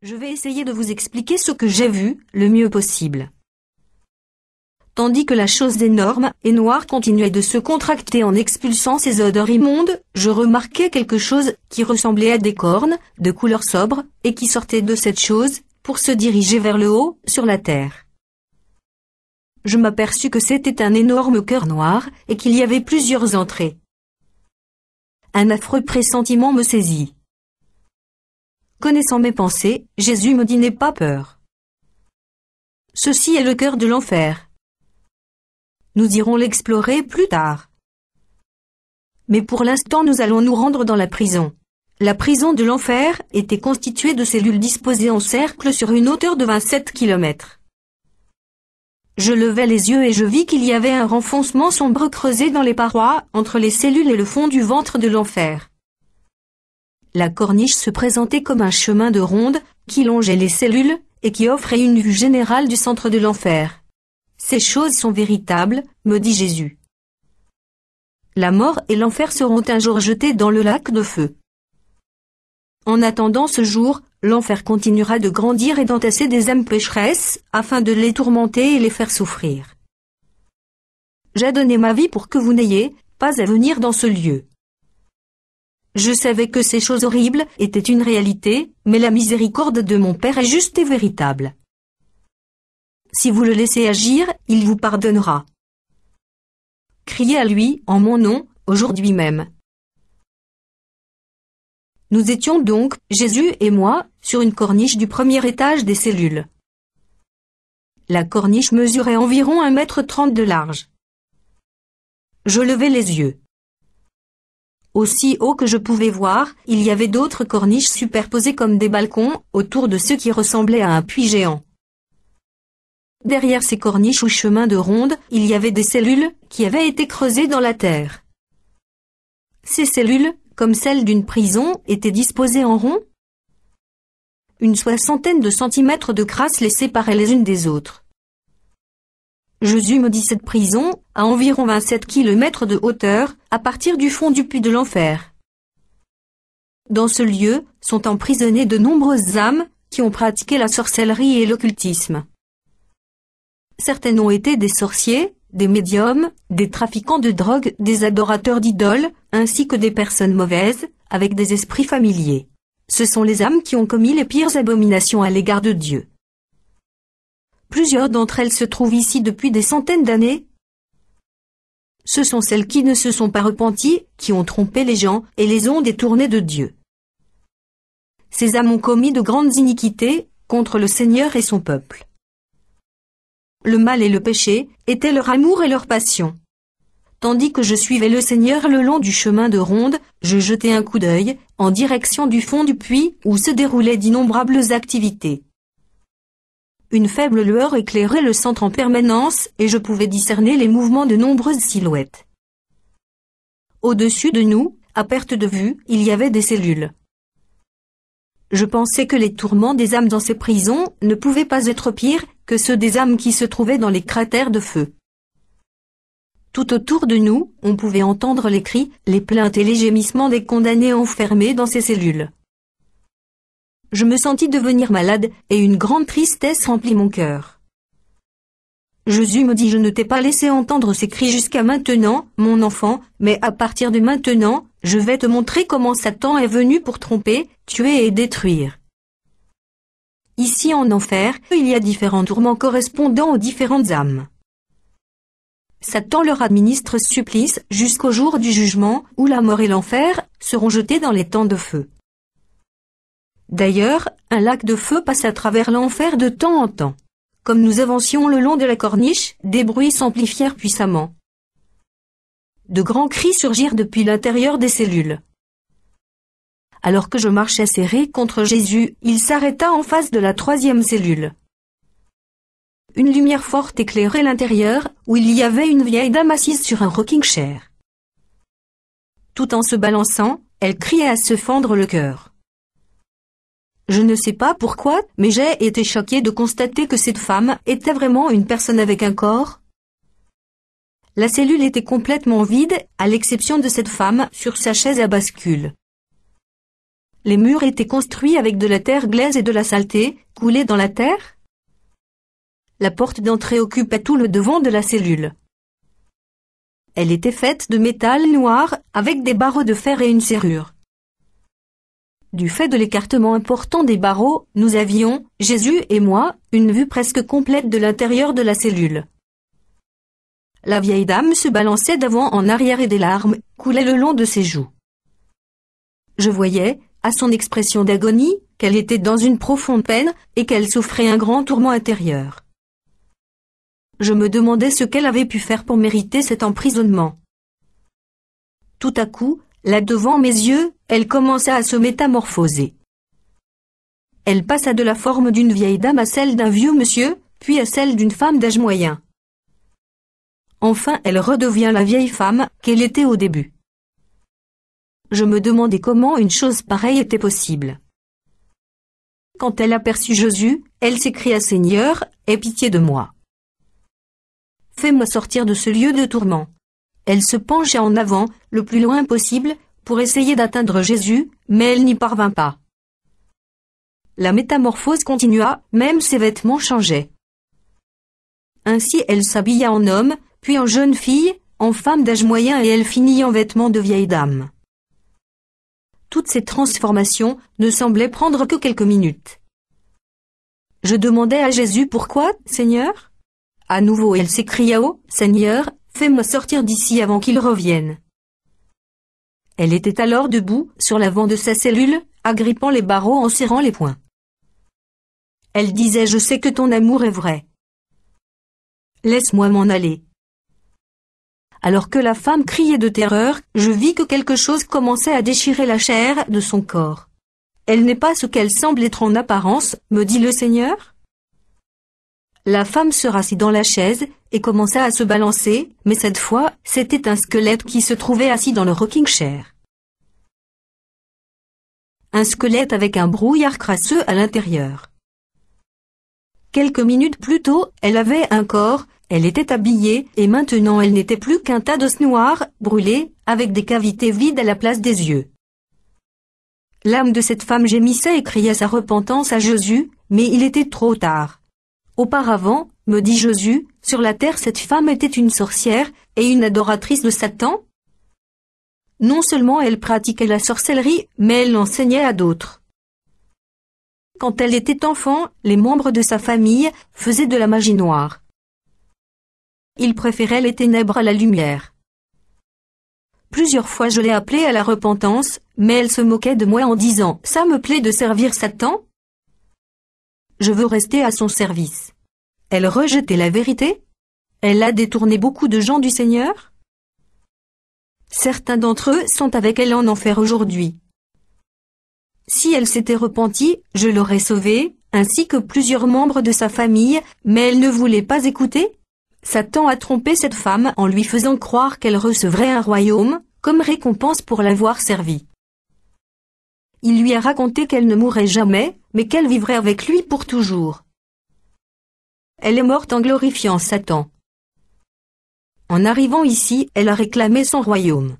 Je vais essayer de vous expliquer ce que j'ai vu, le mieux possible. Tandis que la chose énorme et noire continuait de se contracter en expulsant ces odeurs immondes, je remarquai quelque chose qui ressemblait à des cornes, de couleur sobre, et qui sortait de cette chose, pour se diriger vers le haut, sur la terre. Je m'aperçus que c'était un énorme cœur noir, et qu'il y avait plusieurs entrées. Un affreux pressentiment me saisit. Connaissant mes pensées, Jésus me dit « N'aie pas peur. Ceci est le cœur de l'enfer. Nous irons l'explorer plus tard. Mais pour l'instant nous allons nous rendre dans la prison. » La prison de l'enfer était constituée de cellules disposées en cercle sur une hauteur de 27 km. Je levai les yeux et je vis qu'il y avait un renfoncement sombre creusé dans les parois, entre les cellules et le fond du ventre de l'enfer. La corniche se présentait comme un chemin de ronde, qui longeait les cellules, et qui offrait une vue générale du centre de l'enfer. Ces choses sont véritables, me dit Jésus. La mort et l'enfer seront un jour jetés dans le lac de feu. En attendant ce jour, l'enfer continuera de grandir et d'entasser des âmes pécheresses, afin de les tourmenter et les faire souffrir. J'ai donné ma vie pour que vous n'ayez pas à venir dans ce lieu. Je savais que ces choses horribles étaient une réalité, mais la miséricorde de mon Père est juste et véritable. Si vous le laissez agir, il vous pardonnera. Criez à lui, en mon nom, aujourd'hui même. Nous étions donc, Jésus et moi, sur une corniche du premier étage des cellules. La corniche mesurait environ 1,30 m de large. Je levai les yeux. Aussi haut que je pouvais voir, il y avait d'autres corniches superposées comme des balcons, autour de ce qui ressemblait à un puits géant. Derrière ces corniches ou chemins de ronde, il y avait des cellules, qui avaient été creusées dans la terre. Ces cellules, comme celles d'une prison, étaient disposées en rond. Une soixantaine de centimètres de crasse les séparaient les unes des autres. Jésus me dit cette prison, à environ 27 km de hauteur, à partir du fond du puits de l'enfer. Dans ce lieu, sont emprisonnées de nombreuses âmes, qui ont pratiqué la sorcellerie et l'occultisme. Certaines ont été des sorciers, des médiums, des trafiquants de drogue, des adorateurs d'idoles, ainsi que des personnes mauvaises, avec des esprits familiers. Ce sont les âmes qui ont commis les pires abominations à l'égard de Dieu. Plusieurs d'entre elles se trouvent ici depuis des centaines d'années. Ce sont celles qui ne se sont pas repenties, qui ont trompé les gens et les ont détournées de Dieu. Ces âmes ont commis de grandes iniquités contre le Seigneur et son peuple. Le mal et le péché étaient leur amour et leur passion. Tandis que je suivais le Seigneur le long du chemin de ronde, je jetai un coup d'œil en direction du fond du puits où se déroulaient d'innombrables activités. Une faible lueur éclairait le centre en permanence et je pouvais discerner les mouvements de nombreuses silhouettes. Au-dessus de nous, à perte de vue, il y avait des cellules. Je pensais que les tourments des âmes dans ces prisons ne pouvaient pas être pires que ceux des âmes qui se trouvaient dans les cratères de feu. Tout autour de nous, on pouvait entendre les cris, les plaintes et les gémissements des condamnés enfermés dans ces cellules. Je me sentis devenir malade et une grande tristesse remplit mon cœur. Jésus me dit « Je ne t'ai pas laissé entendre ces cris jusqu'à maintenant, mon enfant, mais à partir de maintenant, je vais te montrer comment Satan est venu pour tromper, tuer et détruire. » Ici en enfer, il y a différents tourments correspondant aux différentes âmes. Satan leur administre supplice jusqu'au jour du jugement où la mort et l'enfer seront jetés dans les temps de feu. D'ailleurs, un lac de feu passe à travers l'enfer de temps en temps. Comme nous avancions le long de la corniche, des bruits s'amplifièrent puissamment. De grands cris surgirent depuis l'intérieur des cellules. alors que je marchais serré contre Jésus, il s'arrêta en face de la 3e cellule. Une lumière forte éclairait l'intérieur, où il y avait une vieille dame assise sur un rocking chair. Tout en se balançant, elle criait à se fendre le cœur. Je ne sais pas pourquoi, mais j'ai été choqué de constater que cette femme était vraiment une personne avec un corps. La cellule était complètement vide, à l'exception de cette femme sur sa chaise à bascule. Les murs étaient construits avec de la terre glaise et de la saleté, coulée dans la terre. La porte d'entrée occupait tout le devant de la cellule. Elle était faite de métal noir, avec des barreaux de fer et une serrure. Du fait de l'écartement important des barreaux, nous avions, Jésus et moi, une vue presque complète de l'intérieur de la cellule. La vieille dame se balançait d'avant en arrière et des larmes coulaient le long de ses joues. Je voyais, à son expression d'agonie, qu'elle était dans une profonde peine et qu'elle souffrait un grand tourment intérieur. Je me demandais ce qu'elle avait pu faire pour mériter cet emprisonnement. Tout à coup, là devant mes yeux, elle commença à se métamorphoser. Elle passa de la forme d'une vieille dame à celle d'un vieux monsieur, puis à celle d'une femme d'âge moyen. Enfin, elle redevient la vieille femme qu'elle était au début. Je me demandais comment une chose pareille était possible. Quand elle aperçut Jésus, elle s'écria « Seigneur, aie pitié de moi. Fais-moi sortir de ce lieu de tourment. » Elle se pencha en avant, le plus loin possible, pour essayer d'atteindre Jésus, mais elle n'y parvint pas. La métamorphose continua, même ses vêtements changeaient. Ainsi elle s'habilla en homme, puis en jeune fille, en femme d'âge moyen et elle finit en vêtements de vieille dame. Toutes ces transformations ne semblaient prendre que quelques minutes. Je demandai à Jésus « Pourquoi, Seigneur ?» À nouveau elle s'écria « Oh, Seigneur, fais-moi sortir d'ici avant qu'il revienne. » Elle était alors debout, sur l'avant de sa cellule, agrippant les barreaux en serrant les poings. Elle disait « Je sais que ton amour est vrai. Laisse-moi m'en aller. » Alors que la femme criait de terreur, je vis que quelque chose commençait à déchirer la chair de son corps. Elle n'est pas ce qu'elle semble être en apparence, me dit le Seigneur. La femme se rassit dans la chaise et commença à se balancer, mais cette fois, c'était un squelette qui se trouvait assis dans le rocking chair. Un squelette avec un brouillard crasseux à l'intérieur. Quelques minutes plus tôt, elle avait un corps, elle était habillée, et maintenant elle n'était plus qu'un tas d'os noirs, brûlés, avec des cavités vides à la place des yeux. L'âme de cette femme gémissait et criait sa repentance à Jésus, mais il était trop tard. Auparavant, me dit Jésus, sur la terre cette femme était une sorcière et une adoratrice de Satan. Non seulement elle pratiquait la sorcellerie, mais elle l'enseignait à d'autres. Quand elle était enfant, les membres de sa famille faisaient de la magie noire. Ils préféraient les ténèbres à la lumière. Plusieurs fois je l'ai appelée à la repentance, mais elle se moquait de moi en disant « Ça me plaît de servir Satan ? Je veux rester à son service. » Elle rejetait la vérité ? Elle a détourné beaucoup de gens du Seigneur ? Certains d'entre eux sont avec elle en enfer aujourd'hui. Si elle s'était repentie, je l'aurais sauvée, ainsi que plusieurs membres de sa famille, mais elle ne voulait pas écouter. Satan a trompé cette femme en lui faisant croire qu'elle recevrait un royaume, comme récompense pour l'avoir servi. Il lui a raconté qu'elle ne mourrait jamais, mais qu'elle vivrait avec lui pour toujours. Elle est morte en glorifiant Satan. En arrivant ici, elle a réclamé son royaume.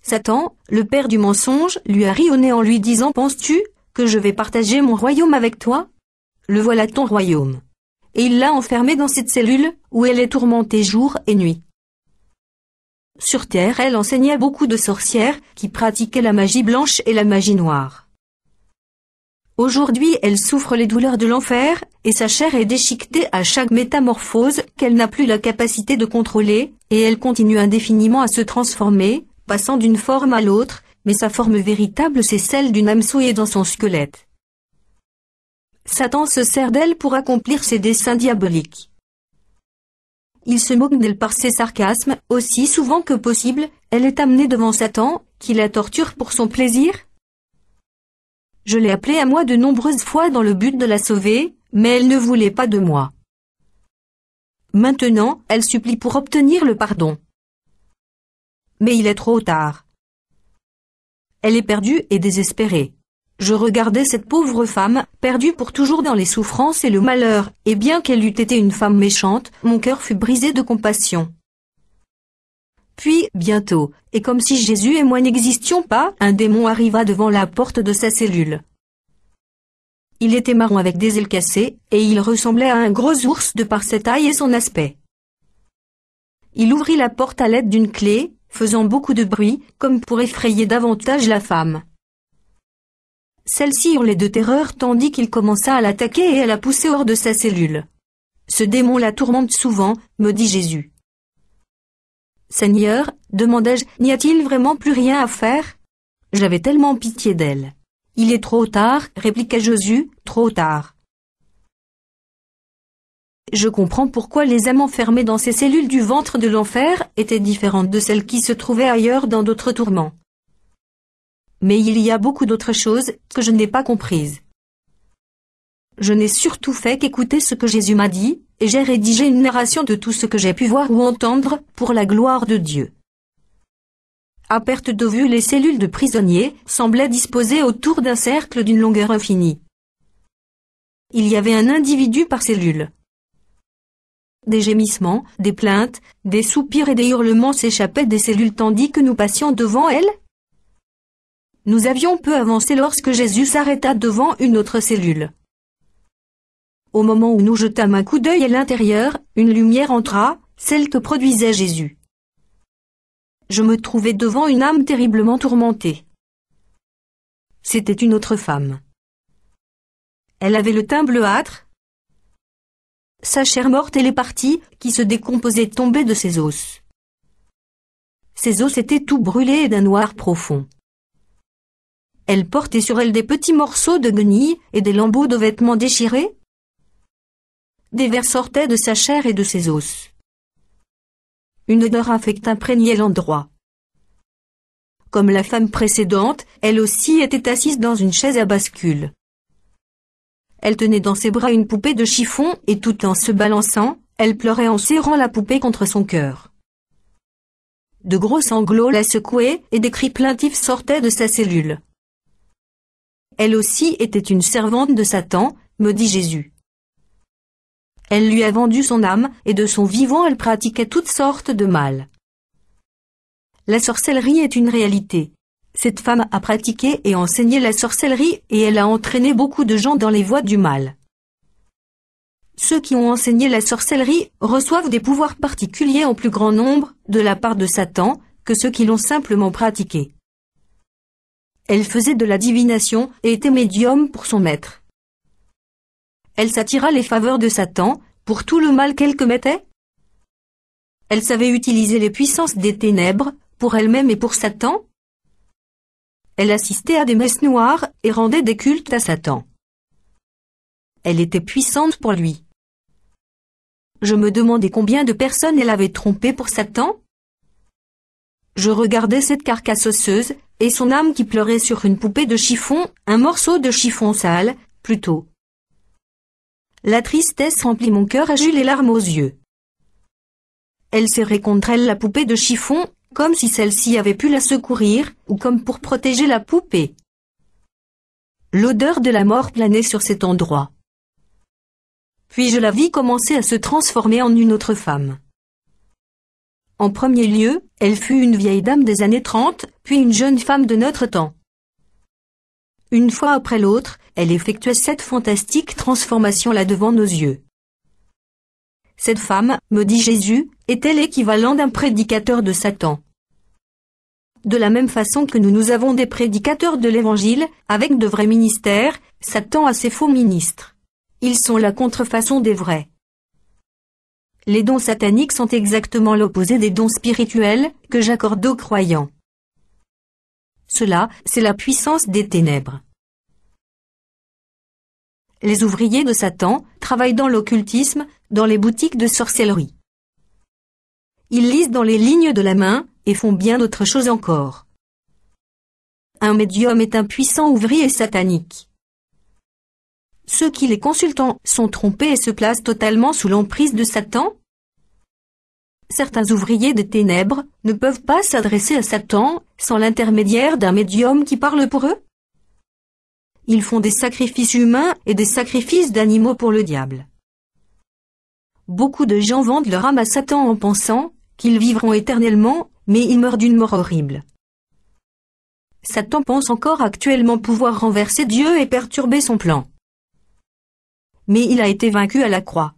Satan, le père du mensonge, lui a ri au nez en lui disant « Penses-tu que je vais partager mon royaume avec toi ? Le voilà ton royaume. » Et il l'a enfermée dans cette cellule où elle est tourmentée jour et nuit. Sur terre, elle enseignait beaucoup de sorcières qui pratiquaient la magie blanche et la magie noire. Aujourd'hui, elle souffre les douleurs de l'enfer et sa chair est déchiquetée à chaque métamorphose qu'elle n'a plus la capacité de contrôler et elle continue indéfiniment à se transformer, passant d'une forme à l'autre, mais sa forme véritable c'est celle d'une âme souillée dans son squelette. Satan se sert d'elle pour accomplir ses desseins diaboliques. Il se moque d'elle par ses sarcasmes, aussi souvent que possible, elle est amenée devant Satan, qui la torture pour son plaisir, Je l'ai appelée à moi de nombreuses fois dans le but de la sauver, mais elle ne voulait pas de moi. Maintenant, elle supplie pour obtenir le pardon. Mais il est trop tard. Elle est perdue et désespérée. Je regardais cette pauvre femme, perdue pour toujours dans les souffrances et le malheur, et bien qu'elle eût été une femme méchante, mon cœur fut brisé de compassion. Puis, bientôt, et comme si Jésus et moi n'existions pas, un démon arriva devant la porte de sa cellule. Il était marron avec des ailes cassées, et il ressemblait à un gros ours de par sa taille et son aspect. Il ouvrit la porte à l'aide d'une clé, faisant beaucoup de bruit, comme pour effrayer davantage la femme. Celle-ci hurlait de terreur tandis qu'il commença à l'attaquer et à la pousser hors de sa cellule. Ce démon la tourmente souvent, me dit Jésus. Seigneur, demandai-je, n'y a-t-il vraiment plus rien à faire? J'avais tellement pitié d'elle. Il est trop tard, répliqua Jésus, trop tard. Je comprends pourquoi les âmes enfermées dans ces cellules du ventre de l'enfer étaient différentes de celles qui se trouvaient ailleurs dans d'autres tourments. Mais il y a beaucoup d'autres choses que je n'ai pas comprises. Je n'ai surtout fait qu'écouter ce que Jésus m'a dit, et j'ai rédigé une narration de tout ce que j'ai pu voir ou entendre pour la gloire de Dieu. À perte de vue, les cellules de prisonniers semblaient disposées autour d'un cercle d'une longueur infinie. Il y avait un individu par cellule. Des gémissements, des plaintes, des soupirs et des hurlements s'échappaient des cellules tandis que nous passions devant elles. Nous avions peu avancé lorsque Jésus s'arrêta devant une autre cellule. Au moment où nous jetâmes un coup d'œil à l'intérieur, une lumière entra, celle que produisait Jésus. Je me trouvais devant une âme terriblement tourmentée. C'était une autre femme. Elle avait le teint bleuâtre. Sa chair morte et les parties qui se décomposaient tombaient de ses os. Ses os étaient tout brûlés et d'un noir profond. Elle portait sur elle des petits morceaux de guenilles et des lambeaux de vêtements déchirés. Des vers sortaient de sa chair et de ses os. Une odeur infecte imprégnait l'endroit. Comme la femme précédente, elle aussi était assise dans une chaise à bascule. Elle tenait dans ses bras une poupée de chiffon et tout en se balançant, elle pleurait en serrant la poupée contre son cœur. De gros sanglots la secouaient et des cris plaintifs sortaient de sa cellule. Elle aussi était une servante de Satan, me dit Jésus. Elle lui a vendu son âme, et de son vivant elle pratiquait toutes sortes de mal. La sorcellerie est une réalité. Cette femme a pratiqué et enseigné la sorcellerie et elle a entraîné beaucoup de gens dans les voies du mal. Ceux qui ont enseigné la sorcellerie reçoivent des pouvoirs particuliers en plus grand nombre de la part de Satan que ceux qui l'ont simplement pratiqué. Elle faisait de la divination et était médium pour son maître. Elle s'attira les faveurs de Satan pour tout le mal qu'elle commettait. Elle savait utiliser les puissances des ténèbres pour elle-même et pour Satan. Elle assistait à des messes noires et rendait des cultes à Satan. Elle était puissante pour lui. Je me demandais combien de personnes elle avait trompé pour Satan. Je regardais cette carcasse osseuse et son âme qui pleurait sur une poupée de chiffon, un morceau de chiffon sale, plutôt. La tristesse remplit mon cœur et j'eus les larmes aux yeux. Elle serrait contre elle la poupée de chiffon, comme si celle-ci avait pu la secourir, ou comme pour protéger la poupée. L'odeur de la mort planait sur cet endroit. Puis je la vis commencer à se transformer en une autre femme. En premier lieu, elle fut une vieille dame des années 30, puis une jeune femme de notre temps. Une fois après l'autre, elle effectuait cette fantastique transformation là devant nos yeux. Cette femme, me dit Jésus, était l'équivalent d'un prédicateur de Satan. De la même façon que nous avons des prédicateurs de l'Évangile, avec de vrais ministères, Satan a ses faux ministres. Ils sont la contrefaçon des vrais. Les dons sataniques sont exactement l'opposé des dons spirituels que j'accorde aux croyants. Cela, c'est la puissance des ténèbres. Les ouvriers de Satan travaillent dans l'occultisme, dans les boutiques de sorcellerie. Ils lisent dans les lignes de la main et font bien d'autres choses encore. un médium est un puissant ouvrier satanique. Ceux qui les consultant sont trompés et se placent totalement sous l'emprise de Satan. Certains ouvriers des ténèbres ne peuvent pas s'adresser à Satan sans l'intermédiaire d'un médium qui parle pour eux. Ils font des sacrifices humains et des sacrifices d'animaux pour le diable. Beaucoup de gens vendent leur âme à Satan en pensant qu'ils vivront éternellement, mais ils meurent d'une mort horrible. Satan pense encore actuellement pouvoir renverser Dieu et perturber son plan. Mais il a été vaincu à la croix.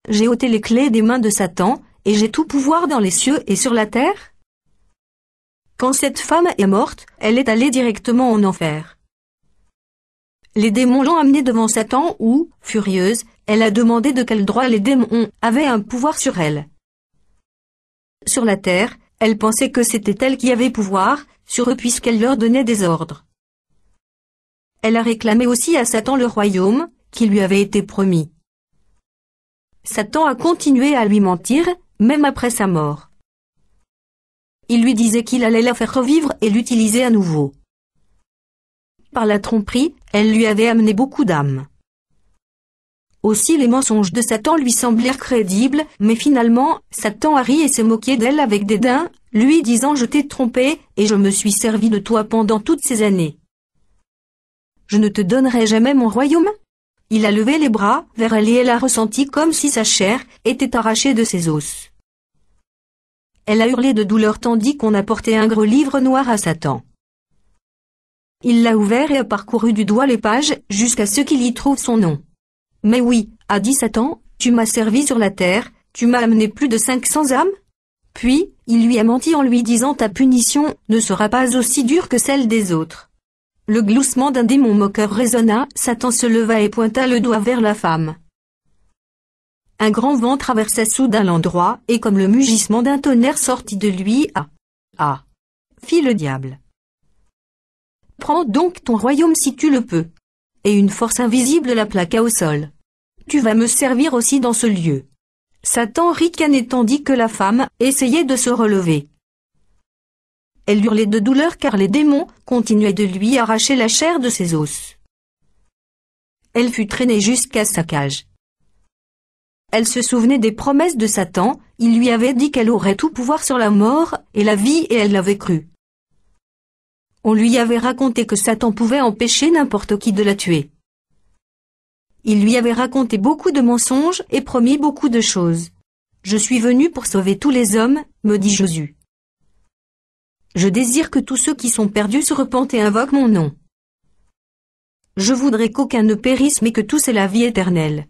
J'ai ôté les clés des mains de Satan, et j'ai tout pouvoir dans les cieux et sur la terre. Quand cette femme est morte, elle est allée directement en enfer. Les démons l'ont amenée devant Satan où, furieuse, elle a demandé de quel droit les démons avaient un pouvoir sur elle. Sur la terre, elle pensait que c'était elle qui avait pouvoir sur eux puisqu'elle leur donnait des ordres. Elle a réclamé aussi à Satan le royaume qui lui avait été promis. Satan a continué à lui mentir, même après sa mort. Il lui disait qu'il allait la faire revivre et l'utiliser à nouveau. Par la tromperie, elle lui avait amené beaucoup d'âmes. Aussi les mensonges de Satan lui semblèrent crédibles, mais finalement, Satan a ri et s'est moqué d'elle avec dédain, lui disant « Je t'ai trompé, et je me suis servi de toi pendant toutes ces années. Je ne te donnerai jamais mon royaume ?» Il a levé les bras vers elle et elle a ressenti comme si sa chair était arrachée de ses os. Elle a hurlé de douleur tandis qu'on apportait un gros livre noir à Satan. Il l'a ouvert et a parcouru du doigt les pages jusqu'à ce qu'il y trouve son nom. « Mais oui, a dit Satan, tu m'as servi sur la terre, tu m'as amené plus de 500 âmes ?» Puis, il lui a menti en lui disant « Ta punition ne sera pas aussi dure que celle des autres. » Le gloussement d'un démon moqueur résonna, Satan se leva et pointa le doigt vers la femme. Un grand vent traversa soudain l'endroit, et comme le mugissement d'un tonnerre sortit de lui, fit le diable. Prends donc ton royaume si tu le peux. Et une force invisible la plaqua au sol. Tu vas me servir aussi dans ce lieu. Satan ricanait tandis que la femme essayait de se relever. Elle hurlait de douleur car les démons continuaient de lui arracher la chair de ses os. Elle fut traînée jusqu'à sa cage. Elle se souvenait des promesses de Satan, il lui avait dit qu'elle aurait tout pouvoir sur la mort et la vie et elle l'avait cru. On lui avait raconté que Satan pouvait empêcher n'importe qui de la tuer. Il lui avait raconté beaucoup de mensonges et promis beaucoup de choses. « Je suis venu pour sauver tous les hommes, me dit Jésus. Je désire que tous ceux qui sont perdus se repentent et invoquent mon nom. Je voudrais qu'aucun ne périsse mais que tous aient la vie éternelle. »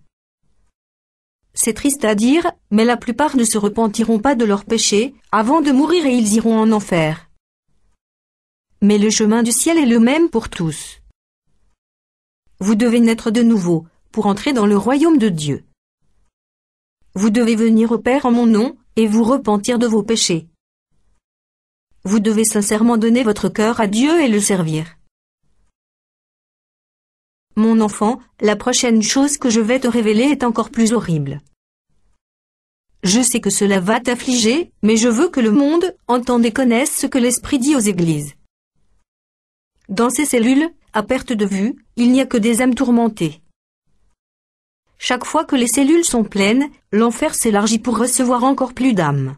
C'est triste à dire, mais la plupart ne se repentiront pas de leurs péchés avant de mourir et ils iront en enfer. Mais le chemin du ciel est le même pour tous. Vous devez naître de nouveau pour entrer dans le royaume de Dieu. Vous devez venir au Père en mon nom et vous repentir de vos péchés. Vous devez sincèrement donner votre cœur à Dieu et le servir. Mon enfant, la prochaine chose que je vais te révéler est encore plus horrible. Je sais que cela va t'affliger, mais je veux que le monde entende et connaisse ce que l'Esprit dit aux églises. Dans ces cellules, à perte de vue, il n'y a que des âmes tourmentées. Chaque fois que les cellules sont pleines, l'enfer s'élargit pour recevoir encore plus d'âmes.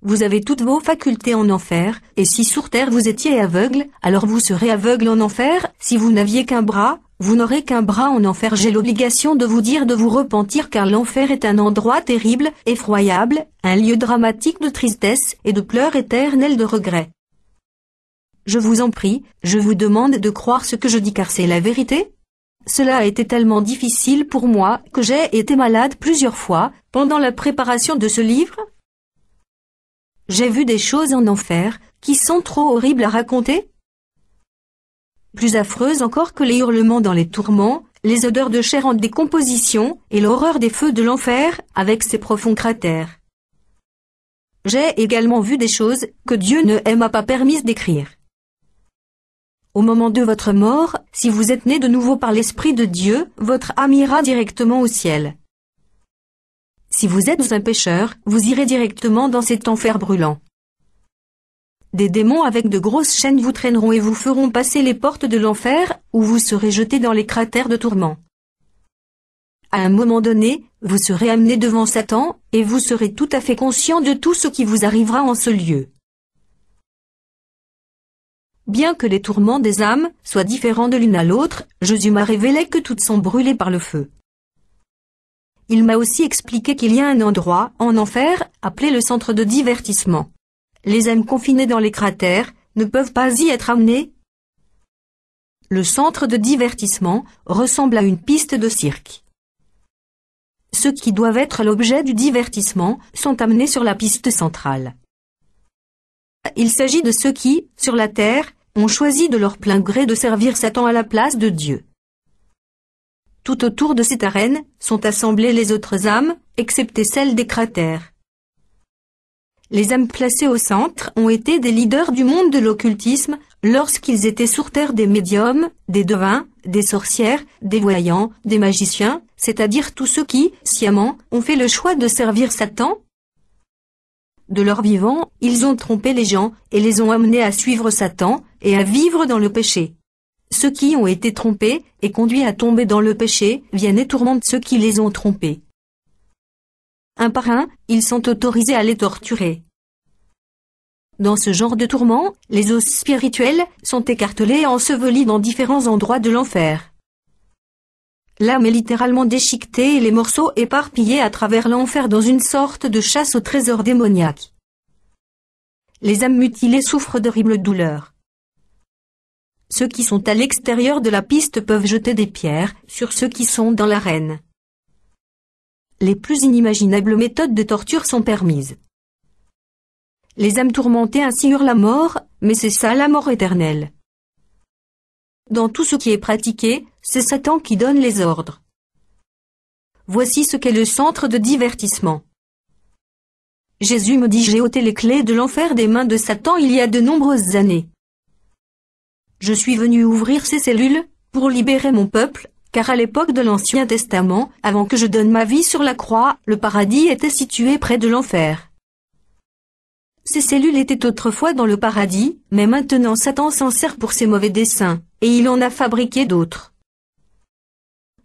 Vous avez toutes vos facultés en enfer, et si sur terre vous étiez aveugle, alors vous serez aveugle en enfer. Si vous n'aviez qu'un bras, vous n'aurez qu'un bras en enfer. J'ai l'obligation de vous dire de vous repentir car l'enfer est un endroit terrible, effroyable, un lieu dramatique de tristesse et de pleurs éternels de regret. Je vous en prie, je vous demande de croire ce que je dis car c'est la vérité. Cela a été tellement difficile pour moi que j'ai été malade plusieurs fois pendant la préparation de ce livre. J'ai vu des choses en enfer qui sont trop horribles à raconter. Plus affreuses encore que les hurlements dans les tourments, les odeurs de chair en décomposition et l'horreur des feux de l'enfer avec ses profonds cratères. J'ai également vu des choses que Dieu ne m'a pas permis d'écrire. Au moment de votre mort, si vous êtes né de nouveau par l'Esprit de Dieu, votre âme ira directement au ciel. Si vous êtes un pécheur, vous irez directement dans cet enfer brûlant. des démons avec de grosses chaînes vous traîneront et vous feront passer les portes de l'enfer, où vous serez jetés dans les cratères de tourment. À un moment donné, vous serez amené devant Satan, et vous serez tout à fait conscient de tout ce qui vous arrivera en ce lieu. Bien que les tourments des âmes soient différents de l'une à l'autre, Jésus m'a révélé que toutes sont brûlées par le feu. Il m'a aussi expliqué qu'il y a un endroit, en enfer, appelé le centre de divertissement. Les âmes confinées dans les cratères ne peuvent pas y être amenées. Le centre de divertissement ressemble à une piste de cirque. Ceux qui doivent être l'objet du divertissement sont amenés sur la piste centrale. Il s'agit de ceux qui, sur la terre, ont choisi de leur plein gré de servir Satan à la place de Dieu. Tout autour de cette arène sont assemblées les autres âmes, excepté celles des cratères. Les âmes placées au centre ont été des leaders du monde de l'occultisme lorsqu'ils étaient sur terre des médiums, des devins, des sorcières, des voyants, des magiciens, c'est-à-dire tous ceux qui, sciemment, ont fait le choix de servir Satan. De leur vivant, ils ont trompé les gens et les ont amenés à suivre Satan et à vivre dans le péché. Ceux qui ont été trompés et conduits à tomber dans le péché viennent et tourmentent ceux qui les ont trompés. Un par un, ils sont autorisés à les torturer. Dans ce genre de tourment, les os spirituels sont écartelés et ensevelis dans différents endroits de l'enfer. L'âme est littéralement déchiquetée et les morceaux éparpillés à travers l'enfer dans une sorte de chasse au trésor démoniaque. Les âmes mutilées souffrent d'horribles douleurs. Ceux qui sont à l'extérieur de la piste peuvent jeter des pierres sur ceux qui sont dans l'arène. Les plus inimaginables méthodes de torture sont permises. Les âmes tourmentées ainsi hurlent la mort, mais c'est ça la mort éternelle. Dans tout ce qui est pratiqué, c'est Satan qui donne les ordres. Voici ce qu'est le centre de divertissement. Jésus me dit: j'ai ôté les clés de l'enfer des mains de Satan il y a de nombreuses années. Je suis venu ouvrir ces cellules pour libérer mon peuple, car à l'époque de l'Ancien Testament, avant que je donne ma vie sur la croix, le paradis était situé près de l'enfer. Ces cellules étaient autrefois dans le paradis, mais maintenant Satan s'en sert pour ses mauvais desseins, et il en a fabriqué d'autres.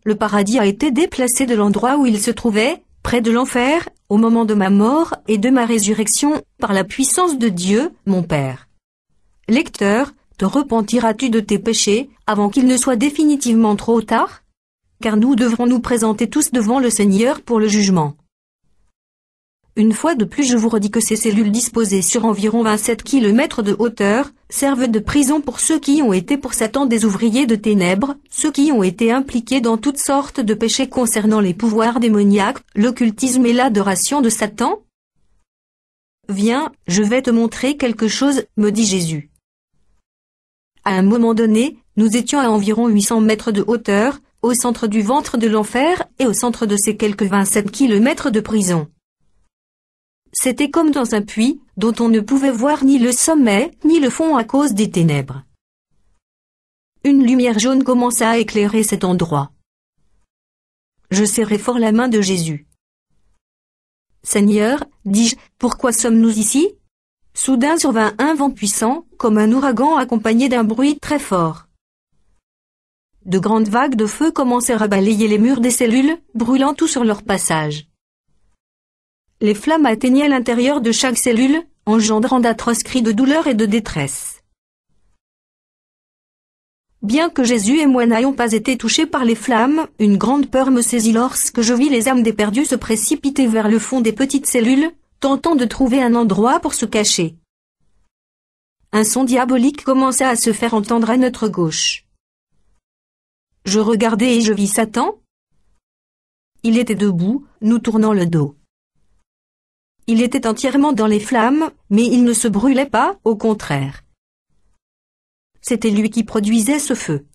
Le paradis a été déplacé de l'endroit où il se trouvait, près de l'enfer, au moment de ma mort et de ma résurrection, par la puissance de Dieu, mon Père. Lecteur, te repentiras-tu de tes péchés, avant qu'il ne soit définitivement trop tard? Car nous devrons nous présenter tous devant le Seigneur pour le jugement. Une fois de plus je vous redis que ces cellules disposées sur environ 27 km de hauteur, servent de prison pour ceux qui ont été pour Satan des ouvriers de ténèbres, ceux qui ont été impliqués dans toutes sortes de péchés concernant les pouvoirs démoniaques, l'occultisme et l'adoration de Satan. Viens, je vais te montrer quelque chose, me dit Jésus. À un moment donné, nous étions à environ 800 mètres de hauteur, au centre du ventre de l'enfer et au centre de ces quelques 27 km de prison. C'était comme dans un puits, dont on ne pouvait voir ni le sommet, ni le fond à cause des ténèbres. Une lumière jaune commença à éclairer cet endroit. Je serrai fort la main de Jésus. Seigneur, dis-je, pourquoi sommes-nous ici? Soudain survint un vent puissant, comme un ouragan accompagné d'un bruit très fort. De grandes vagues de feu commencèrent à balayer les murs des cellules, brûlant tout sur leur passage. Les flammes atteignaient l'intérieur de chaque cellule, engendrant d'atroces cris de douleur et de détresse. Bien que Jésus et moi n'ayons pas été touchés par les flammes, une grande peur me saisit lorsque je vis les âmes des perdus se précipiter vers le fond des petites cellules, tentant de trouver un endroit pour se cacher. Un son diabolique commença à se faire entendre à notre gauche. Je regardai et je vis Satan. Il était debout, nous tournant le dos. Il était entièrement dans les flammes, mais il ne se brûlait pas, au contraire. C'était lui qui produisait ce feu.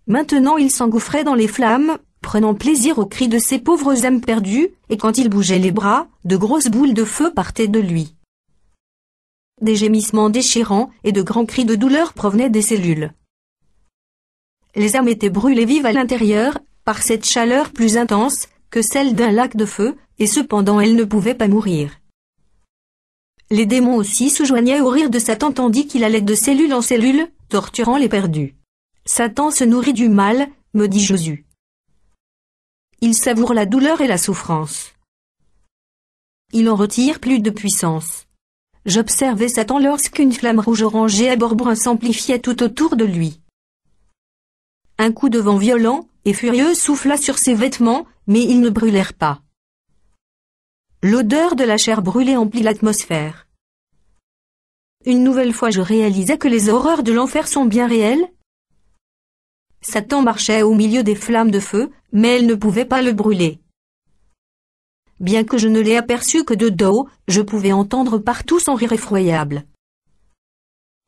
Maintenant il s'engouffrait dans les flammes, prenant plaisir aux cris de ces pauvres âmes perdues, et quand il bougeait les bras, de grosses boules de feu partaient de lui. Des gémissements déchirants et de grands cris de douleur provenaient des cellules. Les âmes étaient brûlées vives à l'intérieur, par cette chaleur plus intense que celle d'un lac de feu, et cependant elles ne pouvaient pas mourir. Les démons aussi se joignaient au rire de Satan tandis qu'il allait de cellule en cellule, torturant les perdus. Satan se nourrit du mal, me dit Jésus. Il savoure la douleur et la souffrance. Il en retire plus de puissance. J'observais Satan lorsqu'une flamme rouge orangée à bord brun s'amplifiait tout autour de lui. Un coup de vent violent et furieux souffla sur ses vêtements, mais ils ne brûlèrent pas. L'odeur de la chair brûlée emplit l'atmosphère. Une nouvelle fois je réalisais que les horreurs de l'enfer sont bien réelles. Satan marchait au milieu des flammes de feu, mais elles ne pouvaient pas le brûler. Bien que je ne l'ai aperçu que de dos, je pouvais entendre partout son rire effroyable.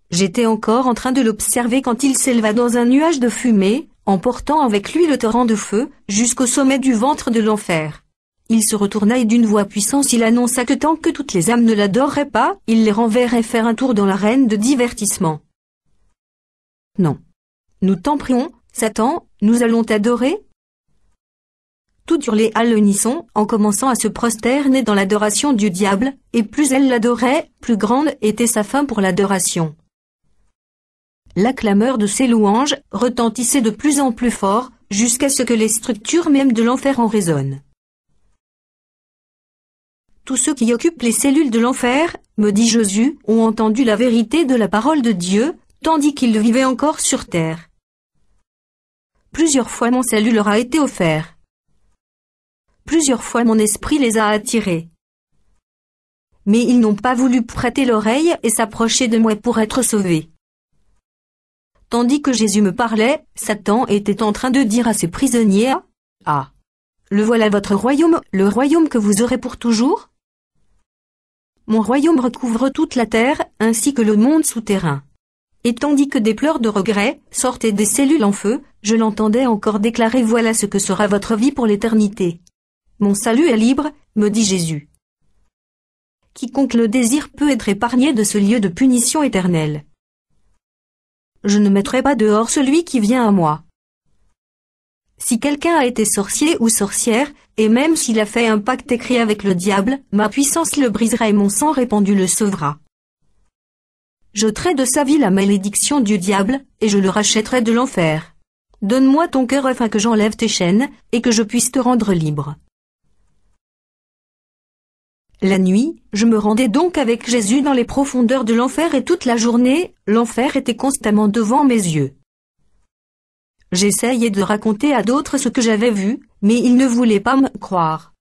J'étais encore en train de l'observer quand il s'éleva dans un nuage de fumée, emportant avec lui le torrent de feu, jusqu'au sommet du ventre de l'enfer. Il se retourna et d'une voix puissante il annonça que tant que toutes les âmes ne l'adoreraient pas, il les renverrait faire un tour dans l'arène de divertissement. Non. Nous t'en prions, Satan, nous allons t'adorer. Tout hurlaient à l'unisson, en commençant à se prosterner dans l'adoration du diable, et plus elle l'adorait, plus grande était sa faim pour l'adoration. La clameur de ses louanges retentissait de plus en plus fort, jusqu'à ce que les structures même de l'enfer en résonnent. Tous ceux qui occupent les cellules de l'enfer, me dit Jésus, ont entendu la vérité de la parole de Dieu, tandis qu'ils vivaient encore sur terre. Plusieurs fois mon salut leur a été offert. Plusieurs fois mon esprit les a attirés. Mais ils n'ont pas voulu prêter l'oreille et s'approcher de moi pour être sauvés. Tandis que Jésus me parlait, Satan était en train de dire à ses prisonniers, « Ah, le voilà votre royaume, le royaume que vous aurez pour toujours ? Mon royaume recouvre toute la terre, ainsi que le monde souterrain. » Et tandis que des pleurs de regret sortaient des cellules en feu, je l'entendais encore déclarer « Voilà ce que sera votre vie pour l'éternité. Mon salut est libre, me dit Jésus. Quiconque le désire peut être épargné de ce lieu de punition éternelle. Je ne mettrai pas dehors celui qui vient à moi. Si quelqu'un a été sorcier ou sorcière, et même s'il a fait un pacte écrit avec le diable, ma puissance le brisera et mon sang répandu le sauvera. J'ôterai de sa vie la malédiction du diable, et je le rachèterai de l'enfer. Donne-moi ton cœur afin que j'enlève tes chaînes, et que je puisse te rendre libre. La nuit, je me rendais donc avec Jésus dans les profondeurs de l'enfer et toute la journée, l'enfer était constamment devant mes yeux. J'essayais de raconter à d'autres ce que j'avais vu, mais ils ne voulaient pas me croire.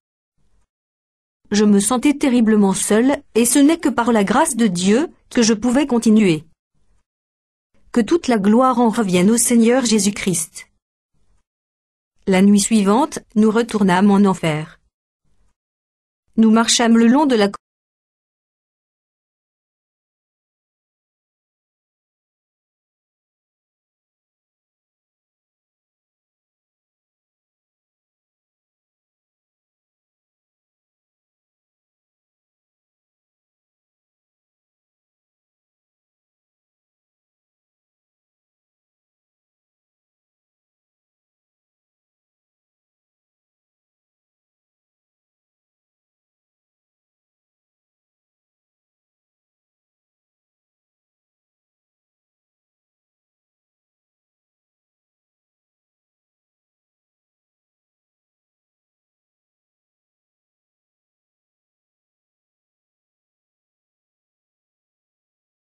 Je me sentais terriblement seul, et ce n'est que par la grâce de Dieu que je pouvais continuer. Que toute la gloire en revienne au Seigneur Jésus-Christ. La nuit suivante, nous retournâmes en enfer. Nous marchâmes le long de la